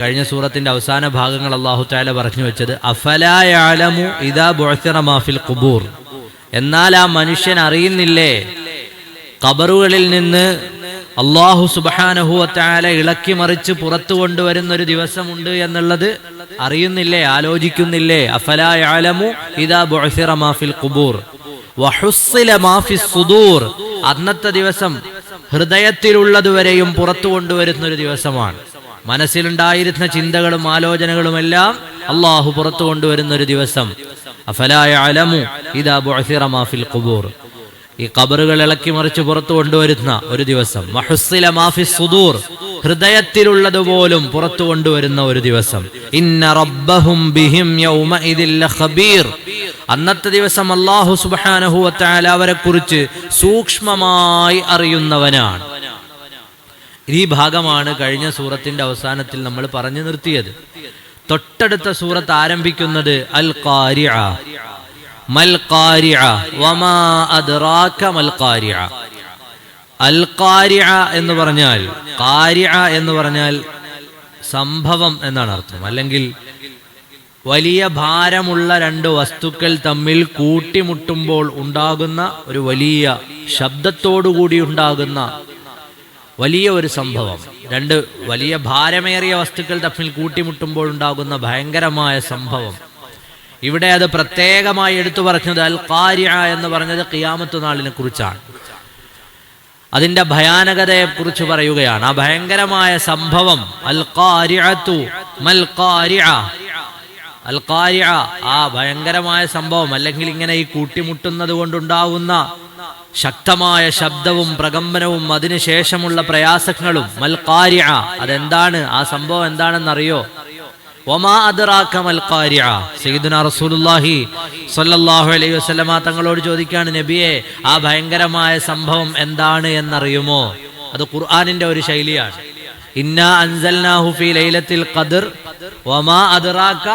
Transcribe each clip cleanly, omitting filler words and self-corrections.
കഴിഞ്ഞ സൂറത്തിന്റെ അവസാന ഭാഗങ്ങൾ അല്ലാഹു തആല പറഞ്ഞു വെച്ചത് അഫലാ യഅലമു ഇദാ ബുഅ്സിറ മാ ഫിൽ ഖുബൂർ, എന്നാൽ ആ മനുഷ്യൻ അറിയുന്നില്ലേ ഖബറുകളിൽ നിന്ന് അല്ലാഹു സുബ്ഹാനഹു വ തആല ഇളക്കി മറിച്ച് പുറത്തു കൊണ്ടുവരുന്ന ഒരു ദിവസമുണ്ട് എന്നുള്ളത് അറിയുന്നില്ലേ, ആലോചിക്കുന്നില്ലേ? അഫലാ യഅലമു ഇദാ ബുഅ്സിറ മാ ഫിൽ ഖുബൂർ വഹുസ്സില മാ ഫിസ് സുദൂർ, അന്നത്തെ ദിവസം ഹൃദയത്തിലുള്ളതുവരെയും പുറത്തു കൊണ്ടുവരുന്ന ഒരു ദിവസമാണ്. മനസ്സിലുണ്ടായിരുന്ന ചിന്തകളും ആലോചനകളും എല്ലാം അള്ളാഹു പുറത്തു കൊണ്ടുവരുന്ന ഒരു ദിവസം. അഫലാ യഅലമു ഇദാ ബുഅ്സിറ മാ ഫിൽ ഖുബൂർ, ഈ ഖബറുകൾ ഇളക്കി മറിച്ച് പുറത്തു കൊണ്ടുവരുന്ന ഒരു ദിവസം. വഹുസ്സില മാ ഫിസ് സുദൂർ, ഹൃദയത്തിലുള്ളതുപോലും പുറത്തു കൊണ്ടുവരുന്ന ഒരു ദിവസം. ഇന്ന റബ്ബഹും ബിഹിം യൗമഇദിൻ ലഖബീർ, അന്നത്തെ ദിവസം അല്ലാഹു സുബ്ഹാനഹു വ തആല അവരെ കുറിച്ച് സൂക്ഷ്മമായി അറിയുന്നവനാണ്. ഈ ഭാഗമാണ് കഴിഞ്ഞ സൂറത്തിന്റെ അവസാനത്തിൽ നമ്മൾ പറഞ്ഞു നിർത്തിയത്. തൊട്ടടുത്ത സൂറത്ത് ആരംഭിക്കുന്നത് അൽ ഖാരിഅ, മൽ ഖാരിഅ വമാ അദ്റാക മൽ ഖാരിഅ. അൽ ഖാരിഅ എന്ന് പറഞ്ഞാൽ, ഖാരിഅ എന്ന് പറഞ്ഞാൽ സംഭവം എന്നാണ് അർത്ഥം. അല്ലെങ്കിൽ വലിയ ഭാരമുള്ള രണ്ട് വസ്തുക്കൾ തമ്മിൽ കൂട്ടിമുട്ടുമ്പോൾ ഉണ്ടാകുന്ന ഒരു വലിയ ശബ്ദത്തോടുകൂടി ഉണ്ടാകുന്ന വലിയ ഒരു സംഭവം. രണ്ട് വലിയ ഭാരമേറിയ വസ്തുക്കൾ തമ്മിൽ കൂട്ടിമുട്ടുമ്പോൾ ഉണ്ടാകുന്ന ഭയങ്കരമായ സംഭവം. ഇവിടെ അത് പ്രത്യേകമായി എടുത്തു പറഞ്ഞത് അൽ ഖാരിഅ എന്ന് പറഞ്ഞത് ഖിയാമത്ത് നാളിനെ കുറിച്ചാണ്. അതിന്റെ ഭയാനകതയെ കുറിച്ച് പറയുകയാണ്. ആ ഭയങ്കരമായ സംഭവം അൽ ഖാരിഅതു മൽ ഖാരിഅ, അൽ ഖാരിഅ ആ ഭയങ്കരമായ സംഭവം, അല്ലെങ്കിൽ ഇങ്ങനെ ഈ കൂട്ടിമുട്ടുന്നത് കൊണ്ടുണ്ടാവുന്ന ശക്തമായ ശബ്ദവും പ്രകമ്പനവും അതിനുശേഷമുള്ള പ്രയാസങ്ങളും. മൽ ഖാരിഅ, അതെന്താണ്, ആ സംഭവം എന്താണെന്നറിയോ? വമാ അദ്റാക മൽ ഖാരിഅ, സയ്യിദുനാ റസൂലുള്ളാഹി സ്വല്ലല്ലാഹു അലൈഹി വസല്ലമ തങ്ങളോട് ചോദിക്കാണ്, നബിയെ ആ ഭയങ്കരമായ സംഭവം എന്താണ് എന്നറിയുമോ? അത് ഖുർആനിന്റെ ഒരു ശൈലിയാണ്. ഇന്നാ അൻസൽനാഹു ഫീ ലൈലത്തിൽ ഖദ്ർ വമാ അദ്റാക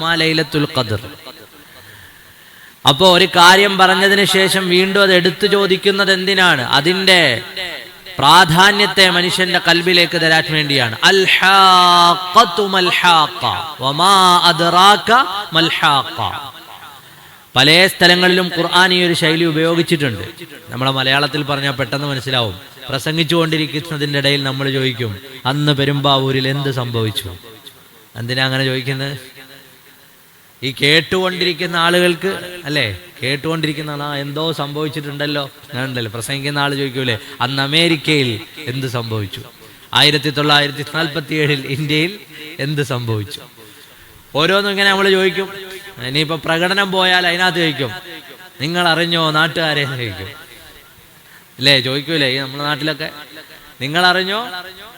മാ ലൈലത്തുൽ ഖദ്ർ. അപ്പോ ഒരു കാര്യം പറഞ്ഞതിന് ശേഷം വീണ്ടും അത് എടുത്തു ചോദിക്കുന്നത് എന്തിനാണ്? അതിന്റെ പ്രാധാന്യത്തെ മനുഷ്യന്റെ കൽബിലേക്ക് തരാൻ വേണ്ടിയാണ്. അൽ ഹാഖത്തു മൽ ഹാഖ വമാ അദ്റാക മൽ ഹാഖ. പല സ്ഥലങ്ങളിലും ഖുർആൻ ഈ ഒരു ശൈലി ഉപയോഗിച്ചിട്ടുണ്ട്. നമ്മളെ മലയാളത്തിൽ പറഞ്ഞാൽ പെട്ടെന്ന് മനസ്സിലാവും. പ്രസംഗിച്ചുകൊണ്ടിരിക്കുന്നതിന്റെ ഇടയിൽ നമ്മൾ ചോദിക്കും, അന്ന് പെരുമ്പാവൂരിൽ എന്ത് സംഭവിച്ചു? എന്തിനാ അങ്ങനെ ചോദിക്കുന്നത്? ഈ കേട്ടുകൊണ്ടിരിക്കുന്ന ആളുകൾക്ക് അല്ലേ, കേട്ടുകൊണ്ടിരിക്കുന്ന ആളാ എന്തോ സംഭവിച്ചിട്ടുണ്ടല്ലോ, ഞാനുണ്ടല്ലോ പ്രസംഗിക്കുന്ന ആള് ചോദിക്കൂലേ, അന്ന് അമേരിക്കയിൽ എന്ത് സംഭവിച്ചു, 1947 ഇന്ത്യയിൽ എന്ത് സംഭവിച്ചു? ഓരോന്നും ഇങ്ങനെ നമ്മൾ ചോദിക്കും. ഇനിയിപ്പോ പ്രകടനം പോയാൽ അതിനകത്ത് ചോദിക്കും, നിങ്ങൾ അറിഞ്ഞോ നാട്ടുകാരെ ചോദിക്കും, അല്ലേ? ചോദിക്കൂലേ ഈ നമ്മുടെ നാട്ടിലൊക്കെ, നിങ്ങൾ അറിഞ്ഞോ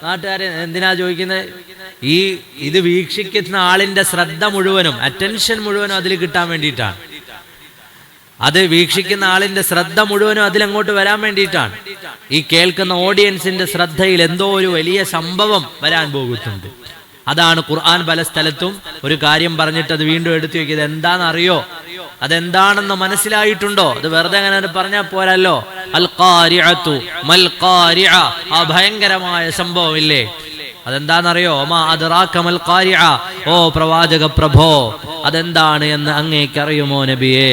നാട്ടുകാരെ? എന്തിനാ ചോദിക്കുന്നത്? ഇത് വീക്ഷിക്കുന്ന ആളിന്റെ ശ്രദ്ധ മുഴുവനും, അറ്റൻഷൻ മുഴുവനും അതിൽ കിട്ടാൻ വേണ്ടിയിട്ടാണ്. അത് വീക്ഷിക്കുന്ന ആളിന്റെ ശ്രദ്ധ മുഴുവനും അതിലങ്ങോട്ട് വരാൻ വേണ്ടിയിട്ടാണ്. ഈ കേൾക്കുന്ന ഓഡിയൻസിന്റെ ശ്രദ്ധയിൽ എന്തോ ഒരു വലിയ സംഭവം വരാൻ പോകുന്നുണ്ട്. അതാണ് ഖുർആൻ പല സ്ഥലത്തും ഒരു കാര്യം പറഞ്ഞിട്ട് അത് വീണ്ടും എടുത്തു വെക്കിയത്. എന്താണെന്നറിയോ? അതെന്താണെന്ന് മനസ്സിലായിട്ടുണ്ടോ? അത് വെറുതെ അങ്ങനെ പറഞ്ഞാൽ പോരല്ലോ. അൽ ഖാരിഅതു മൽ ഖാരിഅ, ആ ഭയങ്കരമായ സംഭവം ഇല്ലേ, അതെന്താണെന്നറിയോ? വമാ അദ്റാക മൽ ഖാരിഅ, ഓ പ്രവാചക പ്രഭോ അതെന്താണ് എന്ന് അങ്ങേക്ക് അറിയുമോ നബിയേ?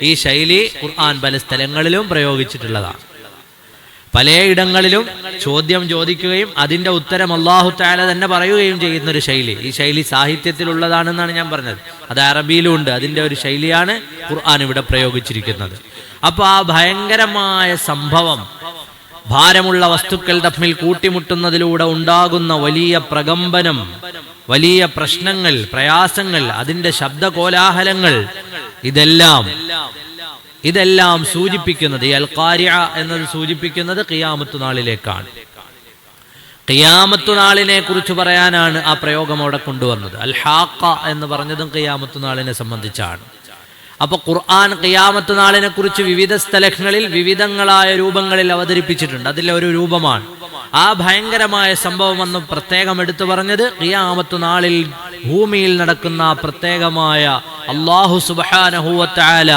ഈ ശൈലി ഖുർആൻ പല സ്ഥലങ്ങളിലും പ്രയോഗിച്ചിട്ടുള്ളതാണ്. പലയിടങ്ങളിലും ചോദ്യം ചോദിക്കുകയും അതിന്റെ ഉത്തരം അല്ലാഹു തആല തന്നെ പറയുകയും ചെയ്യുന്ന ഒരു ശൈലി. ഈ ശൈലി സാഹിത്യത്തിലുള്ളതാണെന്നാണ് ഞാൻ പറഞ്ഞത്. അത് അറബിയിലും ഉണ്ട്. അതിന്റെ ഒരു ശൈലിയാണ് ഖുർആൻ ഇവിടെ പ്രയോഗിച്ചിരിക്കുന്നത്. അപ്പൊ ആ ഭയങ്കരമായ സംഭവം, ഭാരമുള്ള വസ്തുക്കൾ തമ്മിൽ കൂട്ടിമുട്ടുന്നതിലൂടെ ഉണ്ടാകുന്ന വലിയ പ്രകമ്പനം, വലിയ പ്രശ്നങ്ങൾ, പ്രയാസങ്ങൾ, അതിന്റെ ശബ്ദകോലാഹലങ്ങൾ, ഇതെല്ലാം സൂചിപ്പിക്കുന്നത്, ഈ അൽ ഖാരിഅ എന്നത് സൂചിപ്പിക്കുന്നത് ഖിയാമത്ത് നാളിലേക്കാണ്. ഖിയാമത്ത് നാളിനെ കുറിച്ച് പറയാനാണ് ആ പ്രയോഗം അവിടെ കൊണ്ടുവന്നത്. അൽ ഹാഖ എന്ന് പറഞ്ഞതും ഖിയാമത്ത് നാളിനെ സംബന്ധിച്ചാണ്. അപ്പൊ ഖുർആൻ ഖിയാമത്ത് നാളിനെ കുറിച്ച് വിവിധ സ്ഥലങ്ങളിൽ വിവിധങ്ങളായ രൂപങ്ങളിൽ അവതരിപ്പിച്ചിട്ടുണ്ട്. അതിലെ ഒരു രൂപമാണ് ആ ഭയങ്കരമായ സംഭവം എന്ന് പ്രത്യേകം എടുത്തു പറഞ്ഞത്. ഖിയാമത്ത് നാളിൽ ഭൂമിയിൽ നടക്കുന്ന പ്രത്യേകമായ അല്ലാഹു സുബ്ഹാനഹു വ തആല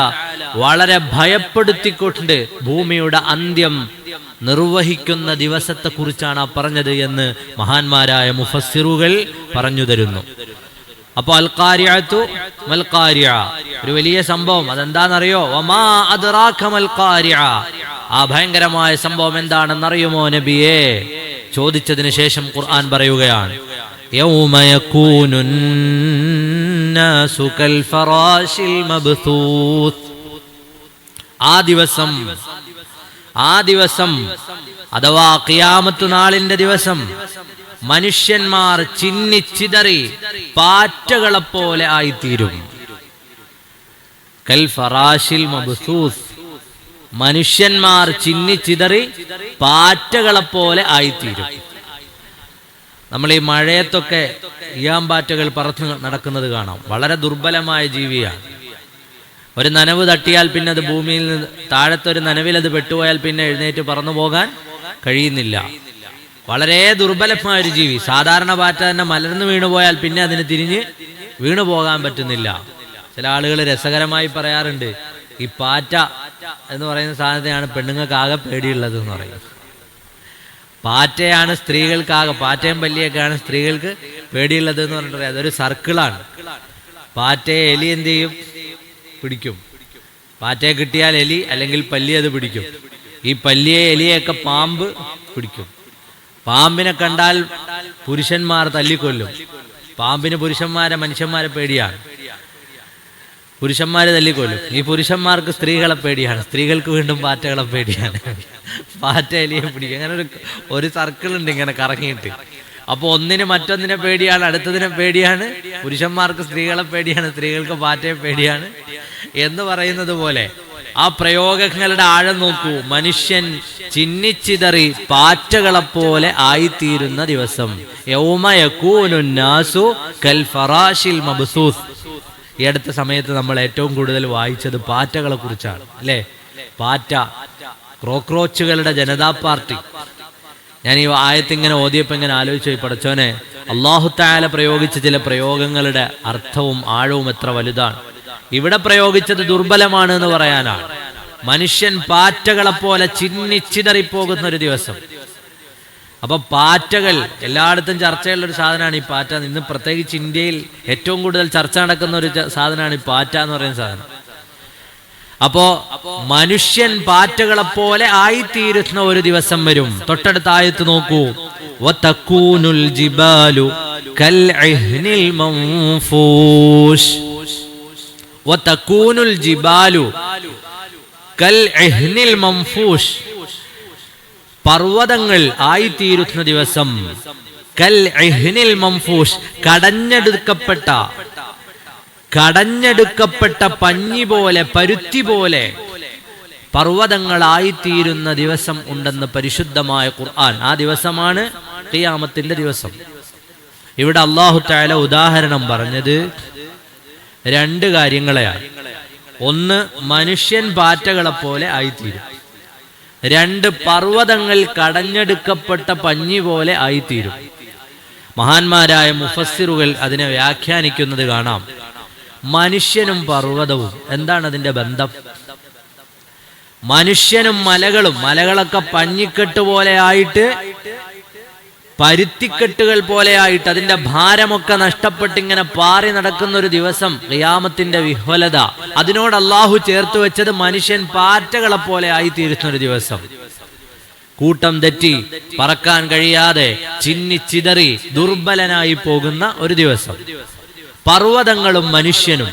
വളരെ ഭയപ്പെടുത്തിക്കൊണ്ട് ഭൂമിയുടെ അന്ത്യം നിർവഹിക്കുന്ന ദിവസത്തെ കുറിച്ചാണ് ആ പറഞ്ഞത് എന്ന് മഹാന്മാരായ മുഫസ്സിറുകൾ പറഞ്ഞു തരുന്നു. അപ്പൊ അൽ ഖാരിഅതു മൽ ഖാരിഅ, ഒരു വലിയ സംഭവം. അതെന്താണെന്നറിയോ? വമാ അദ്റാക മൽ ഖാരിഅ, ആ ഭയങ്കരമായ സംഭവം എന്താണെന്നറിയുമോ നബിയേ? ചോദിച്ചതിന് ശേഷം ഖുർആൻ പറയുകയാണ്, യൗമ യകൂനുൻ നാസു കൽ ഫറാശിൽ മബ്തൂത്ത്. ആ ദിവസം അഥവാ ഖിയാമത്ത് നാളിന്റെ ദിവസം മനുഷ്യന്മാർ ചിന്നിച്ചിതറി പാറ്റകളെപ്പോലെ ആയിത്തീരും. കൽ ഫറാശിൽ മബ്സൂസ്, മനുഷ്യന്മാർ ചിന്നിച്ചിതറി പാറ്റകളെപ്പോലെ ആയിത്തീരും. നമ്മൾ ഈ മഴയത്തൊക്കെ ഈയാമ്പാറ്റകൾ പറന്ന് നടക്കുന്നത് കാണാം. വളരെ ദുർബലമായ ജീവിയാണ്. ഒരു നനവ് തട്ടിയാൽ പിന്നെ അത് ഭൂമിയിൽ നിന്ന് താഴത്തൊരു നനവിൽ അത് പെട്ടുപോയാൽ പിന്നെ എഴുന്നേറ്റ് പറന്നു പോകാൻ കഴിയുന്നില്ല. വളരെ ദുർബലമായ ഒരു ജീവി. സാധാരണ പാറ്റ തന്നെ മലർന്നു വീണുപോയാൽ പിന്നെ അതിന് തിരിഞ്ഞ് വീണു പോകാൻ പറ്റുന്നില്ല. ചില ആളുകൾ രസകരമായി പറയാറുണ്ട്, ഈ പാറ്റ എന്ന് പറയുന്ന സാധനത്തെയാണ് പെണ്ണുങ്ങൾക്ക് ആകെ പേടിയുള്ളത് എന്ന് പറയും. പാറ്റയാണ് സ്ത്രീകൾക്കാകെ, പാറ്റയും പല്ലിയൊക്കെയാണ് സ്ത്രീകൾക്ക് പേടിയുള്ളത് എന്ന് പറഞ്ഞിട്ട് അതൊരു സർക്കിളാണ്. പാറ്റയെ എലി എന്ത് ചെയ്യും? പിടിക്കും. പാറ്റയെ കിട്ടിയാൽ എലി അല്ലെങ്കിൽ പല്ലി അത് പിടിക്കും. ഈ പല്ലിയെ എലിയെയൊക്കെ പാമ്പ് പിടിക്കും. പാമ്പിനെ കണ്ടാൽ പുരുഷന്മാർ തല്ലിക്കൊല്ലും. പാമ്പിന് മനുഷ്യന്മാരെ പേടിയാണ്. പുരുഷന്മാര് തല്ലിക്കൊല്ലും. ഈ പുരുഷന്മാർക്ക് സ്ത്രീകളെ പേടിയാണ്, സ്ത്രീകൾക്ക് വീണ്ടും പാറ്റകളെ പേടിയാണ്. പാറ്റ എലിയെ പിടിക്കും. അങ്ങനെ ഒരു സർക്കിൾ ഉണ്ട് ഇങ്ങനെ കറങ്ങിയിട്ട്. അപ്പൊ ഒന്നിന് മറ്റൊന്നിനെ പേടിയാണ്, അടുത്തതിനെ പേടിയാണ്. പുരുഷന്മാർക്ക് സ്ത്രീകളെ പേടിയാണ്, സ്ത്രീകൾക്ക് പാറ്റയെ പേടിയാണ് എന്ന് പറയുന്നത് പോലെ ആ പ്രയോഗങ്ങളുടെ ആഴം നോക്കൂ. മനുഷ്യൻ ചിന്നിച്ചിതറി പാറ്റകളെപ്പോലെ ആയിത്തീരുന്ന ദിവസം. യൗമ യകൂനുൻ നാസു കൽ ഫറാശിൽ മബ്സൂസ്. ഈ അടുത്ത സമയത്ത് നമ്മൾ ഏറ്റവും കൂടുതൽ വായിച്ചത് പാറ്റകളെ കുറിച്ചാണ്, അല്ലേ? പാറ്റ, ക്രോക്രോച്ചുകളുടെ ജനതാ പാർട്ടി. ഞാൻ ഈ ആയത്തിങ്ങനെ ഓതിയപ്പോൾ ഇങ്ങനെ ആലോചിച്ചു, പടച്ചോനെ, അല്ലാഹു തആല പ്രയോഗിച്ച ചില പ്രയോഗങ്ങളുടെ അർത്ഥവും ആഴവും എത്ര വലുതാണ്. ഇവിടെ പ്രയോഗിച്ചത് ദുർബലമാണ് എന്ന് പറയാനാണ്. മനുഷ്യൻ പാറ്റകളെപ്പോലെ ചിന്നിച്ചിതറിപ്പോകുന്ന ഒരു ദിവസം. അപ്പൊ പാറ്റകൾ എല്ലായിടത്തും ചർച്ചയുള്ള ഒരു സാധനമാണ് ഈ പാറ്റ. ഇന്ന് പ്രത്യേകിച്ച് ഇന്ത്യയിൽ ഏറ്റവും കൂടുതൽ ചർച്ച നടക്കുന്ന ഒരു സാധനമാണ് ഈ പാറ്റ എന്ന് പറയുന്ന സാധനം. അപ്പോ മനുഷ്യൻ പാറ്റകളെപ്പോലെ ആയിത്തീരുന്ന ഒരു ദിവസം വരും. തൊട്ടടുത്ത ആയത്ത് നോക്കൂ. വതകൂനുൽ ജിബാലു കൽ ഇഹ്നിൽ മൻഫൂഷ്. വതകൂനുൽ ജിബാലു കൽ ഇഹ്നിൽ മൻഫൂഷ്. പർവ്വതങ്ങൾ ആയിത്തീരുന്ന ദിവസം. കൽ ഇഹ്നിൽ മൻഫൂഷ്, കടഞ്ഞെടുക്കപ്പെട്ട പഞ്ഞി പോലെ, പരുത്തി പോലെ പർവ്വതങ്ങളായിത്തീരുന്ന ദിവസം ഉണ്ടെന്ന് പരിശുദ്ധമായ ഖുർആൻ. ആ ദിവസമാണ് ഖിയാമത്തിന്റെ ദിവസം. ഇവിടെ അല്ലാഹു തആല ഉദാഹരണം പറഞ്ഞത് രണ്ട് കാര്യങ്ങളെയാണ്. ഒന്ന്, മനുഷ്യൻ പാറ്റകളെപ്പോലെ ആയിത്തീരും. രണ്ട്, പർവ്വതങ്ങൾ കടഞ്ഞെടുക്കപ്പെട്ട പഞ്ഞി പോലെ ആയിത്തീരും. മഹാന്മാരായ മുഫസ്സിറുകൾ അതിനെ വ്യാഖ്യാനിക്കുന്നത് കാണാം. മനുഷ്യനും പർവ്വതവും എന്താണ് അതിന്റെ ബന്ധം? മനുഷ്യനും മലകളൊക്കെ പഞ്ഞിക്കെട്ട് പോലെ ആയിട്ട്, പരുത്തിക്കെട്ടുകൾ പോലെ ആയിട്ട് അതിന്റെ ഭാരമൊക്കെ നഷ്ടപ്പെട്ട് ഇങ്ങനെ പാറി നടക്കുന്ന ഒരു ദിവസം, ഖിയാമത്തിന്റെ വിഹ്വലത. അതിനോട് അല്ലാഹു ചേർത്ത് വെച്ചത് മനുഷ്യൻ പാറ്റകളെ പോലെ ആയിത്തീരുന്ന ഒരു ദിവസം. കൂട്ടം തെറ്റി പറക്കാൻ കഴിയാതെ ചിന്നിച്ചിതറി ദുർബലനായി പോകുന്ന ഒരു ദിവസം. പർവ്വതങ്ങളും മനുഷ്യനും.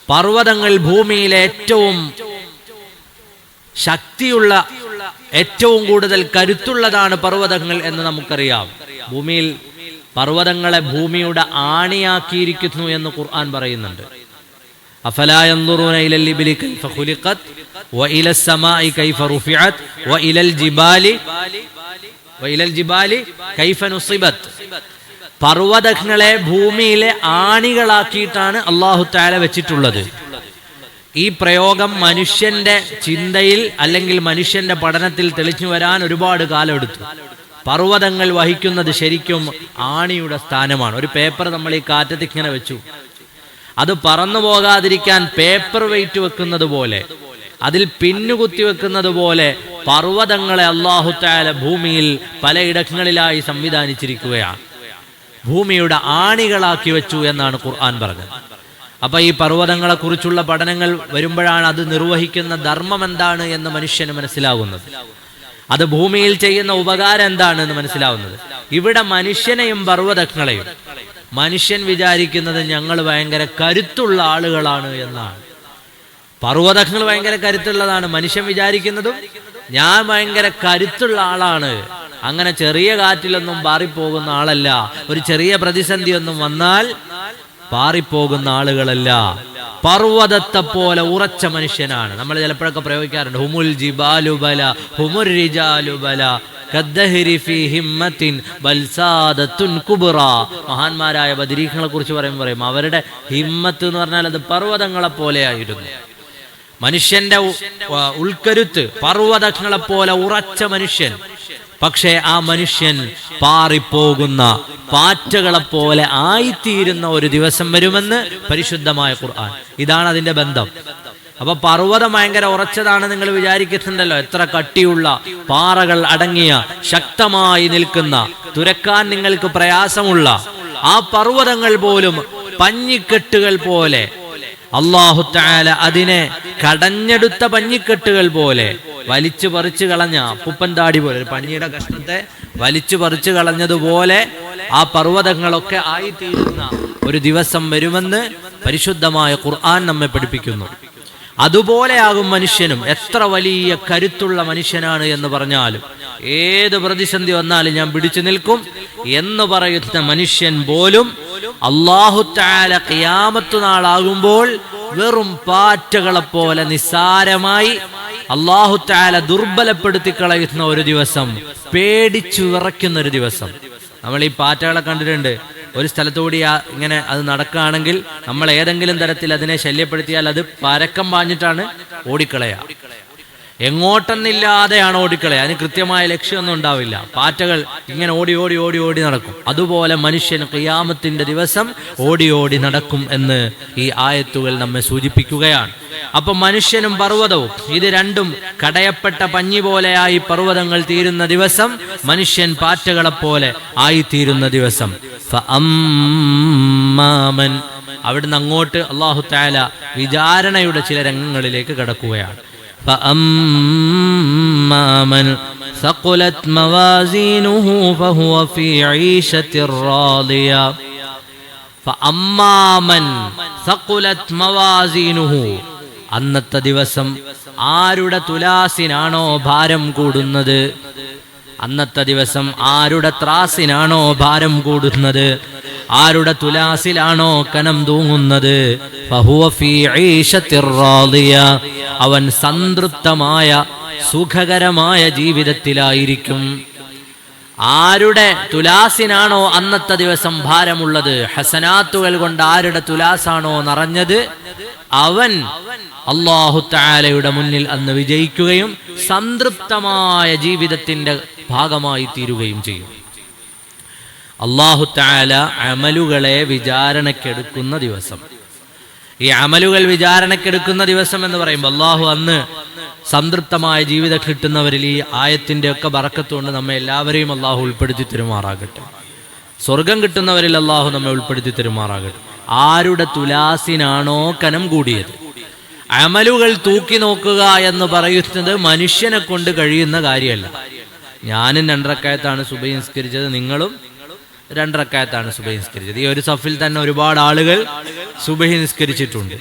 പർവ്വതങ്ങൾ ഭൂമിയിലെ ഏറ്റവും ശക്തിയുള്ള, ഏറ്റവും കൂടുതൽ കരുത്തുള്ളതാണ് പർവ്വതങ്ങൾ എന്ന് നമുക്കറിയാം. ഭൂമിയിൽ പർവ്വതങ്ങളെ ഭൂമിയുടെ ആണിയാക്കിയിരിക്കുന്നു എന്ന് ഖുർആൻ പറയുന്നുണ്ട്. അഫലാ യൻദുറൂന ഇലൽ ഇബ്ലി കൈഫ ഖുലിഖത് വഇലസ് സമാഇ കൈഫ റുഫിഅത് വഇലൽ ജിബാലി കൈഫ നുസിബത്. പർവ്വതങ്ങളെ ഭൂമിയിലെ ആണികളാക്കിയിട്ടാണ് അല്ലാഹു തആല വെച്ചിട്ടുള്ളത്. ഈ പ്രയോഗം മനുഷ്യന്റെ ചിന്തയിൽ അല്ലെങ്കിൽ മനുഷ്യന്റെ പഠനത്തിൽ തെളിഞ്ഞു വരാൻ ഒരുപാട് കാലമെടുത്തു. പർവ്വതങ്ങൾ വഹിക്കുന്നത് ശരിക്കും ആണിയുടെ സ്ഥാനമാണ്. ഒരു പേപ്പർ നമ്മൾ ഈ കാറ്റത്ത് ഇങ്ങനെ വെച്ചു, അത് പറന്നു പോകാതിരിക്കാൻ പേപ്പർ വെയിറ്റ് വെക്കുന്നത് പോലെ, അതിൽ പിന്നുകുത്തി വെക്കുന്നത് പോലെ പർവ്വതങ്ങളെ അല്ലാഹു തആല ഭൂമിയിൽ പലയിടങ്ങളിലായി സംവിധാനിച്ചിരിക്കുകയാണ്. ഭൂമിയുടെ ആണികളാക്കി വെച്ചു എന്നാണ് ഖുർആൻ പറഞ്ഞത്. അപ്പൊ ഈ പർവ്വതങ്ങളെ കുറിച്ചുള്ള പഠനങ്ങൾ വരുമ്പോഴാണ് അത് നിർവഹിക്കുന്ന ധർമ്മം എന്താണ് എന്ന് മനുഷ്യന് മനസ്സിലാകുന്നത്. അത് ഭൂമിയിൽ ചെയ്യുന്ന ഉപകാരം എന്താണ് എന്ന് മനസ്സിലാവുന്നത്. ഇവിടെ മനുഷ്യനെയും പർവ്വതങ്ങളെയും മനുഷ്യൻ വിചാരിക്കുന്നത് ഞങ്ങൾ ഭയങ്കര കരുത്തുള്ള ആളുകളാണ് എന്നാണ്. പർവ്വതങ്ങൾ ഭയങ്കര കരുത്തുള്ളതാണ്. മനുഷ്യൻ വിചാരിക്കുന്നതും ഞാൻ ഭയങ്കര കരുത്തുള്ള ആളാണ്, അങ്ങനെ ചെറിയ കാറ്റിലൊന്നും പാറിപ്പോകുന്ന ആളല്ല, ഒരു ചെറിയ പ്രതിസന്ധി ഒന്നും വന്നാൽ പാറിപ്പോകുന്ന ആളുകളല്ല, പർവ്വതത്തെ പോലെ ഉറച്ച മനുഷ്യനാണ്. നമ്മൾ ചിലപ്പോഴൊക്കെ പ്രയോഗിക്കാറുണ്ട് ഹുമുൽ ജിബാലു ബല ഹുമുർ റിജാലു ബല കദ്ദഹരി ഫീ ഹിമ്മത്തിൻ ബൽ സാദത്തുൻ കുബ്റ. മഹാന്മാരായ ബദരീങ്ങളെ കുറിച്ച് പറയും അവരുടെ ഹിമ്മത്ത് എന്ന് പറഞ്ഞാൽ അത് പർവ്വതങ്ങളെ പോലെയായിരുന്നു. മനുഷ്യന്റെ ഉൾക്കരുത്ത് പർവ്വതങ്ങളെ പോലെ ഉറച്ച മനുഷ്യൻ. പക്ഷേ ആ മനുഷ്യൻ പാറിപ്പോകുന്ന പാറ്റകളെ പോലെ ആയിത്തീരുന്ന ഒരു ദിവസം വരുമെന്ന് പരിശുദ്ധമായ ഖുർആൻ. ഇതാണ് അതിന്റെ ബന്ധം. അപ്പൊ പർവ്വതം ഭയങ്കര ഉറച്ചതാണ് നിങ്ങൾ വിചാരിക്കുന്നുണ്ടല്ലോ. എത്ര കട്ടിയുള്ള പാറകൾ അടങ്ങിയ ശക്തമായി നിൽക്കുന്ന, തുരക്കാൻ നിങ്ങൾക്ക് പ്രയാസമുള്ള ആ പർവ്വതങ്ങൾ പോലും പഞ്ഞിക്കെട്ടുകൾ പോലെ അല്ലാഹു തആല അതിനെ കടഞ്ഞെടുത്ത പഞ്ഞിക്കെട്ടുകൾ പോലെ വലിച്ചു പറിച്ചു കളഞ്ഞ അപ്പുപ്പൻ താടി പോലെ ഒരു പഞ്ഞിയുടെ കഷ്ണത്തെ വലിച്ചു പറിച്ചു കളഞ്ഞതുപോലെ ആ പർവ്വതങ്ങളൊക്കെ ആയിത്തീരുന്ന ഒരു ദിവസം വരുമെന്ന് പരിശുദ്ധമായ ഖുർആൻ നമ്മെ പഠിപ്പിക്കുന്നു. അതുപോലെയാകും മനുഷ്യനും. എത്ര വലിയ കരുത്തുള്ള മനുഷ്യനാണ് എന്ന് പറഞ്ഞാലും, ഏത് പ്രതിസന്ധി വന്നാലും ഞാൻ പിടിച്ചു നിൽക്കും എന്ന് പറയുന്ന മനുഷ്യൻ പോലും അല്ലാഹു തആല ഖിയാമത്ത് നാളാകുമ്പോൾ വെറും പാറ്റകളെ പോലെ നിസ്സാരമായി അല്ലാഹു തആല ദുർബലപ്പെടുത്തി കളയുന്ന ഒരു ദിവസം, പേടിച്ചു വിറയ്ക്കുന്ന ഒരു ദിവസം. നമ്മൾ ഈ പാറ്റകളെ കണ്ടിട്ടുണ്ട്. ഒരു സ്ഥലത്തുകൂടി ഇങ്ങനെ അത് നടക്കുകയാണെങ്കിൽ നമ്മൾ ഏതെങ്കിലും തരത്തിൽ അതിനെ ശല്യപ്പെടുത്തിയാൽ അത് പരക്കം പാഞ്ഞിട്ടാണ് ഓടിക്കളയുക. എങ്ങോട്ടെന്നില്ലാതെയാണ് ഓടിക്കളയുക. അതിന് കൃത്യമായ ലക്ഷ്യമൊന്നും ഉണ്ടാവില്ല. പാറ്റകൾ ഇങ്ങനെ ഓടി ഓടി ഓടി ഓടി നടക്കും. അതുപോലെ മനുഷ്യൻ ഖിയാമത്തിന്റെ ദിവസം ഓടി ഓടി നടക്കും എന്ന് ഈ ആയത്തുകൾ നമ്മെ സൂചിപ്പിക്കുകയാണ്. അപ്പൊ മനുഷ്യനും പർവ്വതവും ഇത് രണ്ടും കടയപ്പെട്ട പഞ്ഞി പോലെയായി പർവ്വതങ്ങൾ തീരുന്ന ദിവസം, മനുഷ്യൻ പാറ്റകളെ പോലെ ആയിത്തീരുന്ന ദിവസം. ഫഅമ്മാമൻ, അവിടുന്ന് അങ്ങോട്ട് അല്ലാഹു തആല വിചാരണയുടെ ചില രംഗങ്ങളിലേക്ക് കടക്കുകയാണ്. ഫഅമ്മാമൻ ثقلت موازينه فهو في عيشة راضية. فأمامن ثقلت موازينه, അന്നത്തെ ദിവസം ആരുടെ തുലാസിനാണോ ഭാരം കൂടുന്നത്, അന്നത്തെ ദിവസം ആരുടെ ത്രാസിനാണോ ഭാരം കൂടുന്നത്, ആരുടെ തുലാസിലാണോ കനം തൂങ്ങുന്നത്, ഫഹുവ ഫീ ഈശത്തിർ റാദിയ, അവൻ സംതൃപ്തമായ സുഖകരമായ ജീവിതത്തിലായിരിക്കും. ആരുടെ തുലാസിനാണോ അന്നത്തെ ദിവസം ഭാരമുള്ളത്, ഹസനാത്തുകൾ കൊണ്ട് ആരുടെ തുലാസാണോ നിറഞ്ഞത്, അവൻ അല്ലാഹു തആലയുടെ മുന്നിൽ അന്ന് വിജയിക്കുകയും സംതൃപ്തമായ ജീവിതത്തിന്റെ ഭാഗമായി തീരുകയും ചെയ്യും. അല്ലാഹു തആല അമലുകളെ വിചാരണക്കെടുക്കുന്ന ദിവസം. ഈ അമലുകൾ വിചാരണക്കെടുക്കുന്ന ദിവസം എന്ന് പറയുമ്പോൾ അല്ലാഹു അന്ന് സംതൃപ്തമായ ജീവിതം കിട്ടുന്നവരിൽ ഈ ആയത്തിന്റെ ഒക്കെ ബറക്കത്തുകൊണ്ട് നമ്മെ എല്ലാവരെയും അല്ലാഹു ഉൾപ്പെടുത്തി തരുമാറാകട്ടെ. സ്വർഗം കിട്ടുന്നവരിൽ അല്ലാഹു നമ്മെ ഉൾപ്പെടുത്തി തരുമാറാകട്ടെ. ആരുടെ തുലാസിനാണോ കനം കൂടിയത്. അമലുകൾ തൂക്കി നോക്കുക എന്ന് പറയുന്നത് മനുഷ്യനെ കൊണ്ട് കഴിയുന്ന കാര്യമല്ല. ഞാനും 2 റക്അത്താണ് സുബഹി നിസ്കരിച്ചത്, നിങ്ങളും 2 റക്അത്താണ് സുബഹി നിസ്കരിച്ചത്. ഈ ഒരു സഫിൽ തന്നെ ഒരുപാട് ആളുകൾ സുബഹി നിസ്കരിച്ചിട്ടുണ്ട്.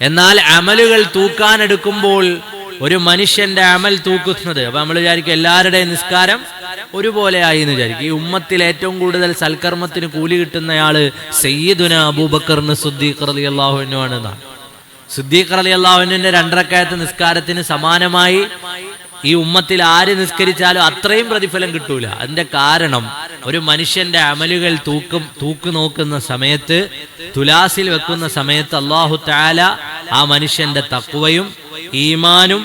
എന്നാൽ അമലുകൾ തൂക്കാനെടുക്കുമ്പോൾ ഒരു മനുഷ്യന്റെ അമൽ തൂക്കുന്നത്, അപ്പൊ നമ്മൾ വിചാരിക്കും എല്ലാവരുടെയും നിസ്കാരം ഒരുപോലെ ആയി എന്ന് വിചാരിക്കും. ഈ ഉമ്മത്തിൽ ഏറ്റവും കൂടുതൽ സൽക്കർമ്മത്തിന് കൂലി കിട്ടുന്നയാള് സയ്യിദുന അബൂബക്കർ സിദ്ദീഖ് റളിയല്ലാഹു അൻഹു ആണെന്നാണ്. സിദ്ദീഖ് റളിയല്ലാഹു അൻഹുവിന്റെ 2 റക്അത്ത് നിസ്കാരത്തിന് സമാനമായി ഈ ഉമ്മത്തിൽ ആര് നിസ്കരിച്ചാലും അത്രയും പ്രതിഫലം കിട്ടൂല. അതിന്റെ കാരണം ഒരു മനുഷ്യന്റെ അമലുകൾ തൂക്ക് നോക്കുന്ന സമയത്ത്, തുലാസിൽ വെക്കുന്ന സമയത്ത് അല്ലാഹു തആല ആ മനുഷ്യന്റെ തഖ്വയും ഈമാനും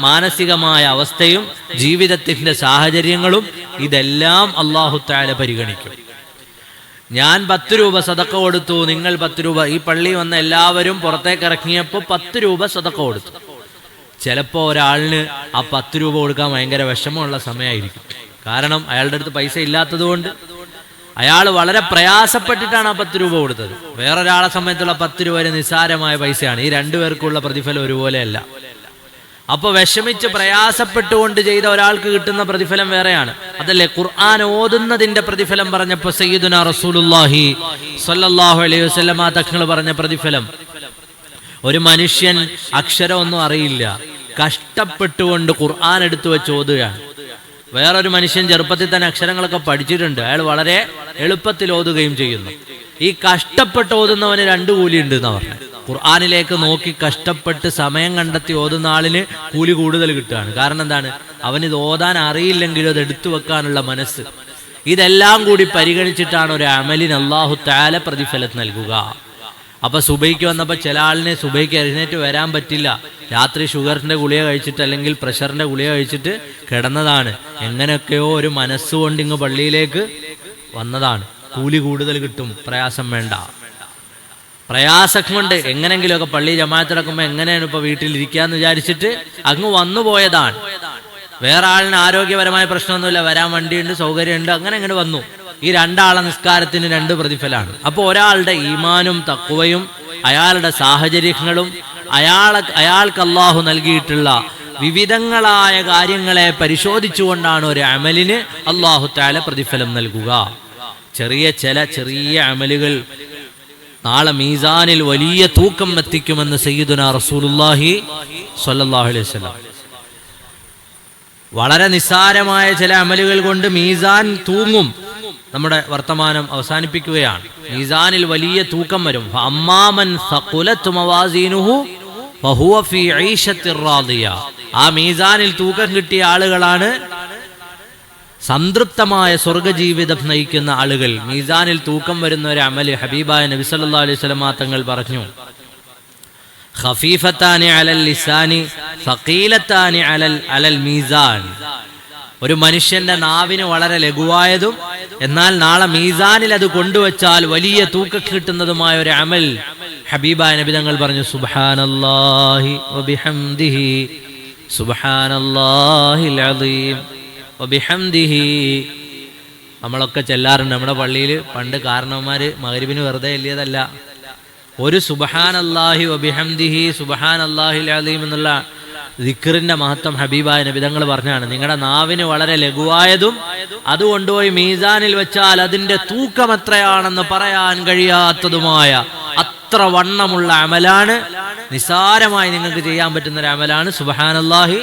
മാനസികമായ അവസ്ഥയും ജീവിതത്തിന്റെ സാഹചര്യങ്ങളും ഇതെല്ലാം അല്ലാഹു തആല പരിഗണിക്കും. ഞാൻ 10 രൂപ സദഖ കൊടുത്തു, നിങ്ങൾ 10 രൂപ. ഈ പള്ളി വന്ന എല്ലാവരും പുറത്തേക്ക് ഇറങ്ങിയപ്പോൾ 10 രൂപ സദഖ കൊടുത്തു. ചിലപ്പോൾ ഒരാളിന് ആ 10 രൂപ കൊടുക്കാൻ ഭയങ്കര വിഷമമുള്ള സമയമായിരിക്കും. കാരണം അയാളുടെ അടുത്ത് പൈസ ഇല്ലാത്തത് കൊണ്ട് അയാൾ വളരെ പ്രയാസപ്പെട്ടിട്ടാണ് ആ 10 രൂപ കൊടുത്തത്. വേറൊരാളെ സമയത്തുള്ള 10 രൂപ നിസ്സാരമായ പൈസയാണ്. ഈ രണ്ടുപേർക്കുള്ള പ്രതിഫലം ഒരുപോലെയല്ല. അപ്പൊ വിഷമിച്ച് പ്രയാസപ്പെട്ടുകൊണ്ട് ചെയ്ത ഒരാൾക്ക് കിട്ടുന്ന പ്രതിഫലം വേറെയാണ്. അതല്ലേ ഖുർആൻ ഓതുന്നതിന്റെ പ്രതിഫലം പറഞ്ഞപ്പോ സയ്യിദുനാ റസൂലുള്ളാഹി സ്വല്ലല്ലാഹു അലൈഹി വസല്ലമ തങ്ങൾ പറഞ്ഞ പ്രതിഫലം, ഒരു മനുഷ്യൻ അക്ഷരമൊന്നും അറിയില്ല, കഷ്ടപ്പെട്ടുകൊണ്ട് ഖുർആൻ എടുത്തു വെച്ച് ഓതുകയാണ്. വേറൊരു മനുഷ്യൻ ചെറുപ്പത്തിൽ തന്നെ അക്ഷരങ്ങളൊക്കെ പഠിച്ചിട്ടുണ്ട്, അയാൾ വളരെ എളുപ്പത്തിൽ ഓതുകയും ചെയ്യുന്നു. ഈ കഷ്ടപ്പെട്ട് ഓതുന്നവന് 2 കൂലി ഉണ്ട് എന്നാ പറഞ്ഞത്. ഖുർആനിലേക്ക് നോക്കി കഷ്ടപ്പെട്ട് സമയം കണ്ടെത്തി ഓതുന്ന ആളിന് കൂലി കൂടുതൽ കിട്ടുകയാണ്. കാരണം എന്താണ്? അവനിത് ഓതാൻ അറിയില്ലെങ്കിലും അത് എടുത്തു വെക്കാനുള്ള മനസ്സ്. ഇതെല്ലാം കൂടി പരിഗണിച്ചിട്ടാണ് ഒരു അമലിന് അല്ലാഹു തആല പ്രതിഫലം നൽകുക. അപ്പൊ സുബൈക്ക് വന്നപ്പോൾ ചില ആളിനെ സുബൈക്ക് എഴുന്നേറ്റ് വരാൻ പറ്റില്ല, രാത്രി ഷുഗറിന്റെ ഗുളിക കഴിച്ചിട്ട് അല്ലെങ്കിൽ പ്രഷറിന്റെ ഗുളിക കഴിച്ചിട്ട് കിടന്നതാണ്. എങ്ങനെയൊക്കെയോ ഒരു മനസ്സുകൊണ്ട് ഇങ്ങ് പള്ളിയിലേക്ക് വന്നതാണ്. കൂലി കൂടുതൽ കിട്ടും, പ്രയാസം വേണ്ട. പ്രയാസം കൊണ്ട് എങ്ങനെങ്കിലുമൊക്കെ പള്ളി ജമാഅത്തിടക്കുമ്പോൾ എങ്ങനെയാണ് ഇപ്പൊ വീട്ടിലിരിക്കാന്ന് വിചാരിച്ചിട്ട് അങ്ങ് വന്നു പോയതാണ്. വേറെ ആളിന് ആരോഗ്യപരമായ പ്രശ്നമൊന്നുമില്ല, വരാൻ വണ്ടിയുണ്ട്, സൗകര്യമുണ്ട്, അങ്ങനെ വന്നു. ഈ 2 ആളെ നിസ്കാരത്തിന് 2 പ്രതിഫലമാണ്. അപ്പോൾ ഒരാളുടെ ഈമാനും തഖ്വയും അയാളുടെ സാഹചര്യങ്ങളും അയാൾക്ക് അല്ലാഹു നൽകിയിട്ടുള്ള വിവിധങ്ങളായ കാര്യങ്ങളെ പരിശോധിച്ചുകൊണ്ടാണ് ഒരു അമലിന് അല്ലാഹു തആല പ്രതിഫലം നൽകുക. ചെറിയ അമലുകൾ നാളെ മീസാനിൽ വലിയ തൂക്കം എത്തിക്കുമെന്ന് സയ്യിദുനാ റസൂലുള്ളാഹി സ്വല്ലല്ലാഹു അലൈഹി വസല്ലം. വളരെ നിസ്സാരമായ ചില അമലുകൾ കൊണ്ട് മീസാൻ തൂങ്ങും. നമ്മുടെ വർത്തമാനം അവസാനിപ്പിക്കുകയാണ്. മീസാനിൽ വലിയ തൂക്കം വരും. അമ്മാമൻ സഖുലത് മവാസീനുഹു ഫഹുവ ഫീ ഈശത്തിർ റാദിയ. ആ മീസാനിൽ തൂക്കം കിട്ടിയ ആളുകളാണ് സംതൃപ്തമായ സ്വർഗജീവിതം നയിക്കുന്ന ആളുകൾ. മീസാനിൽ തൂക്കം വരുന്ന ഒരു അമല് ഹബീബായ നബി സല്ലല്ലാഹു അലൈഹി വസല്ലം തങ്ങൾ പറഞ്ഞു, ഖഫീഫത്താനി അലൽ ലിസാനി സഖീലത്താനി അലൽ മീസാൻ. ഒരു മനുഷ്യന്റെ നാവിന് വളരെ ലഘുവായതും എന്നാൽ നാളെ മീസാനിൽ അത് കൊണ്ടുവച്ചാൽ വലിയ തൂക്കം കിട്ടുന്നതുമായ ഒരു അമൽ ഹബീബായ നബി തങ്ങൾ പറഞ്ഞു, സുബ്ഹാനല്ലാഹി വബിഹംദിഹി സുബ്ഹാനല്ലാഹിൽ അദീം വബിഹംദിഹി. നമ്മളൊക്കെ ചെല്ലാറുണ്ട്. നമ്മുടെ പള്ളിയിൽ പണ്ട് കാരണവന്മാര് മഗ്‌രിബിന് വെറുതെ എല്ലിയതല്ല, ഒരു സുബ്ഹാനല്ലാഹി വബിഹംദിഹി സുബ്ഹാനല്ലാഹിൽ അദീം എന്നുള്ള ദിക്റിന്റെ മഹത്വം ഹബീബായ നബി തങ്ങൾ പറഞ്ഞാണ്. നിങ്ങളുടെ നാവിന് വളരെ ലഘുവായതും അത് കൊണ്ടുപോയി മീസാനിൽ വെച്ചാൽ അതിന്റെ തൂക്കം എത്രയാണെന്ന് പറയാൻ കഴിയാത്തതുമായ അത്ര വണ്ണമുള്ള അമലാണ്. നിസാരമായി നിങ്ങൾക്ക് ചെയ്യാൻ പറ്റുന്ന ഒരു അമലാണ് സുബ്ഹാനല്ലാഹി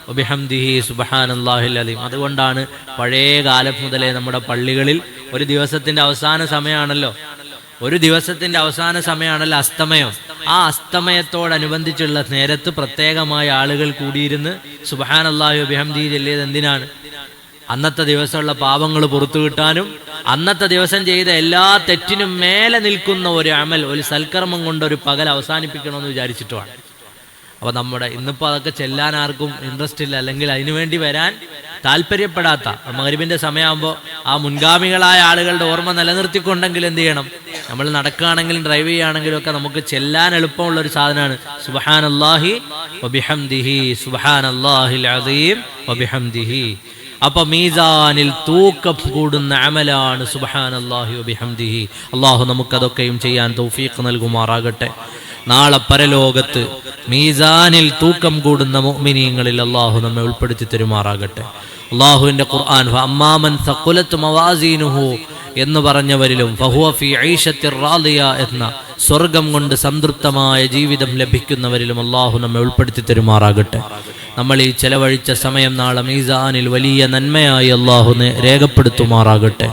വബിഹംദിഹി സുബ്ഹാനല്ലാഹിൽ അദീം. അതുകൊണ്ടാണ് പഴയ കാലം മുതലേ നമ്മുടെ പള്ളികളിൽ ഒരു ദിവസത്തിന്റെ അവസാന സമയമാണല്ലോ അസ്തമയം. ആ അസ്തമയത്തോടനുബന്ധിച്ചുള്ള നേരത്ത് പ്രത്യേകമായ ആളുകൾ കൂടിയിരുന്ന് സുബ്ഹാനല്ലാഹി വബിഹംദിഹി ചൊല്ലിയത് എന്തിനാണ്? അന്നത്തെ ദിവസമുള്ള പാപങ്ങൾ പുറത്തു കിട്ടാനും അന്നത്തെ ദിവസം ചെയ്ത എല്ലാ തെറ്റിനും മേലെ നിൽക്കുന്ന ഒരു അമൽ, ഒരു സൽക്കർമ്മം കൊണ്ട് ഒരു പകൽ അവസാനിപ്പിക്കണമെന്ന് വിചാരിച്ചിട്ടുമാണ്. അപ്പൊ നമ്മുടെ ഇന്നിപ്പോ അതൊക്കെ ചെല്ലാൻ ആർക്കും ഇൻട്രസ്റ്റ് ഇല്ല, അല്ലെങ്കിൽ അതിനുവേണ്ടി വരാൻ താല്പര്യപ്പെടാത്ത മഗ്‌രിബിന്റെ സമയമാകുമ്പോൾ ആ മുൻഗാമികളായ ആളുകളുടെ ഓർമ്മ നിലനിർത്തിക്കൊണ്ടെങ്കിൽ എന്ത് ചെയ്യണം? നമ്മൾ നടക്കുകയാണെങ്കിലും ഡ്രൈവ് ചെയ്യുകയാണെങ്കിലും ഒക്കെ നമുക്ക് ചെല്ലാൻ എളുപ്പമുള്ള ഒരു സാധനമാണ് സുബ്ഹാനല്ലാഹി വബിഹംദിഹി സുബ്ഹാനല്ലാഹിൽ അദീം വബിഹംദിഹി. അപ്പൊ മീസാനിൽ തൂക്കം കൂടുന്ന അമലാണ് സുബ്ഹാനല്ലാഹി വബിഹംദിഹി. അല്ലാഹു നമുക്കതൊക്കെയും ചെയ്യാൻ തൗഫീഖ് നൽകുമാറാകട്ടെ. നാളെ പരലോകത്ത് മീസാനിൽ തൂക്കം കൂടുന്ന മുഅ്മിനീങ്ങളിൽ അല്ലാഹു നമ്മെ ഉൾപ്പെടുത്തി തരുമാറാകട്ടെ. അല്ലാഹുവിന്റെ ഖുർആൻ അമ്മാമൻ സഖുലത് മവാസീനുഹു എന്ന് പറഞ്ഞവരിലും ഫഹുവ ഫീ ഈശത്തിർ റാദിയ എന്ന സ്വർഗം കൊണ്ട് സംതൃപ്തമായ ജീവിതം ലഭിക്കുന്നവരിലും അല്ലാഹു നമ്മെ ഉൾപ്പെടുത്തി തരുമാറാകട്ടെ. നമ്മൾ ഈ ചെലവഴിച്ച സമയം നാളെ മീസാനിൽ വലിയ നന്മയായി അല്ലാഹു രേഖപ്പെടുത്തുമാറാകട്ടെ.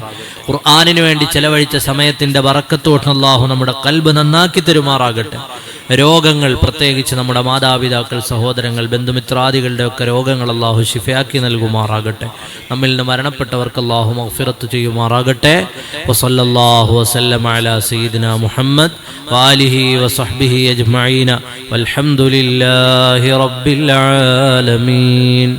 ഖുർആനിന് വേണ്ടി ചെലവഴിച്ച സമയത്തിന്റെ ബറക്കത്തോടെ അല്ലാഹു നമ്മുടെ ഖൽബ് നന്നാക്കി തരുമാറാകട്ടെ. രോഗങ്ങൾ, പ്രത്യേകിച്ച് നമ്മുടെ മാതാപിതാക്കൾ, സഹോദരങ്ങൾ, ബന്ധുമിത്രാദികളുടെ ഒക്കെ രോഗങ്ങൾ അല്ലാഹു ശിഫയാക്കി നൽകുമാറാകട്ടെ. നമ്മിൽ നിന്ന് മരണപ്പെട്ടവർക്ക് അല്ലാഹു മഗ്ഫിറത്ത് ചെയ്യുമാറാകട്ടെ. വസല്ലല്ലാഹു വസല്ലമ അലാ സയ്യിദിനാ മുഹമ്മദ് വആലിഹി വസഹ്ബിഹി അജ്മഈന വൽഹംദുലില്ലാഹി റബ്ബിൽ ആലമീൻ.